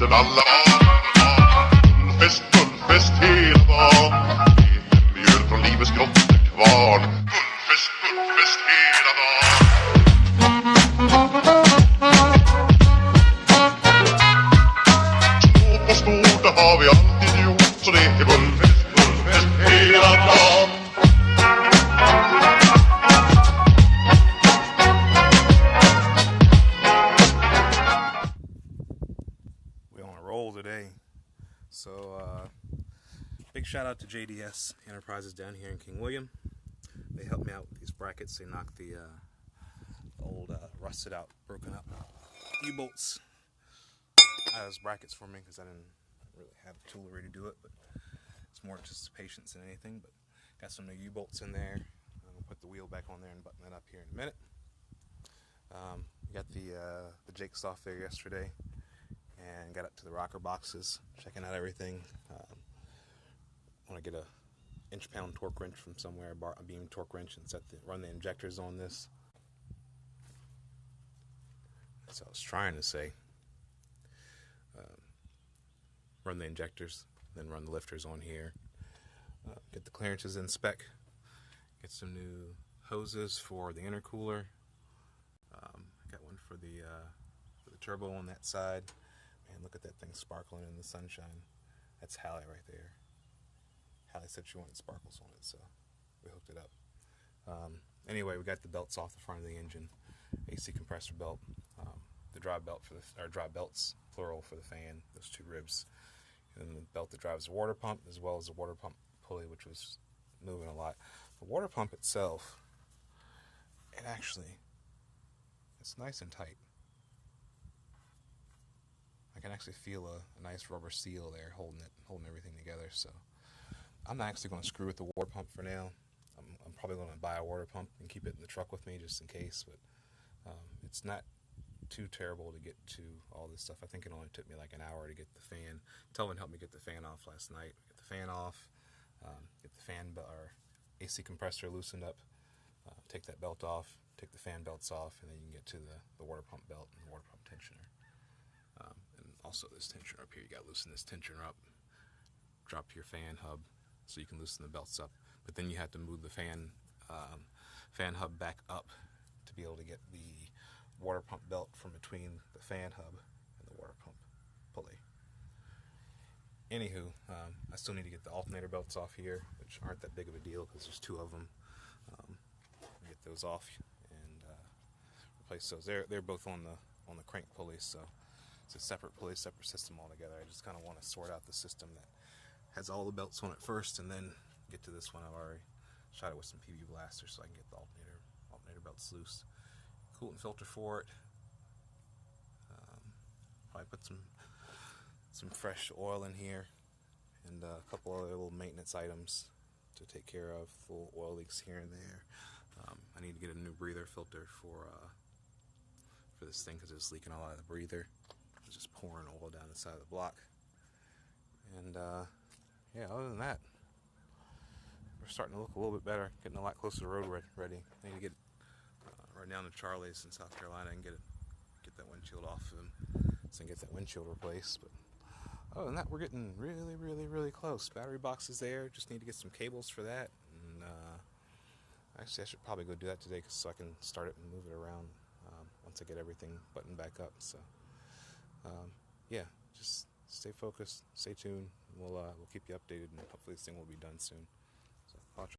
för alla barn. Fullfest hela dagen. Mjöl från livets grottekvarn. Fullfest hela dagen. Små på stort, det har vi alltid gjort. Så det är fullfest hela dagen. Today. So big shout out to JDS Enterprises down here in King William. They helped me out with these brackets. They knocked the old rusted out, broken up U-bolts out of those brackets for me because I didn't really have the tool ready to do it, but it's more just patience than anything. But got some new U-bolts in there. I'm gonna put the wheel back on there and button that up here in a minute. Got the jakes off there yesterday and got up to the rocker boxes, checking out everything. I want to get a inch-pound torque wrench from somewhere, a beam torque wrench, and run the injectors on this. That's what I was trying to say. Run the injectors, then run the lifters on here. Get the clearances in spec. Get some new hoses for the intercooler. Got one for the turbo on that side. And look at that thing sparkling in the sunshine. That's Hallie right there. Hallie said she wanted sparkles on it, so we hooked it up. Anyway, we got the belts off the front of the engine. AC compressor belt, the drive belt drive belts, plural, for the fan. Those two ribs, and then the belt that drives the water pump, as well as the water pump pulley, which was moving a lot. The water pump itself, it's nice and tight. I can actually feel a nice rubber seal there holding everything together. So I'm not actually going to screw with the water pump for now. I'm probably going to buy a water pump and keep it in the truck with me just in case. But it's not too terrible to get to all this stuff. I think it only took me like an hour to get the fan. Telvin helped me get the fan off last night. Get the fan off, get the fan or AC compressor loosened up, take that belt off, take the fan belts off, and then you can get to the water pump belt and the water pump tensioner. Also this tensioner up here, you got to loosen this tensioner up, drop your fan hub so you can loosen the belts up, but then you have to move the fan hub back up to be able to get the water pump belt from between the fan hub and the water pump pulley. Anywho, I still need to get the alternator belts off here, which aren't that big of a deal because there's two of them. Get those off and replace those. They're both on the crank pulley, so it's a separate pulley, separate system altogether. I just kind of want to sort out the system that has all the belts on it first, and then get to this one. I've already shot it with some PB blasters so I can get the alternator belts loose. Coolant filter for it. Probably put some fresh oil in here, and a couple other little maintenance items to take care of. Little oil leaks here and there. I need to get a new breather filter for this thing because it's leaking a lot of the breather. It's just pouring oil down the side of the block. And yeah, other than that, we're starting to look a little bit better, getting a lot closer to road ready. I need to get right down to Charlie's in South Carolina and get that windshield off of him so I can get that windshield replaced. But other than that, we're getting really, really, really close. Battery box is there, just need to get some cables for that. And actually I should probably go do that today so I can start it and move it around once I get everything buttoned back up. So yeah, just stay focused, stay tuned. We'll keep you updated, and hopefully this thing will be done soon.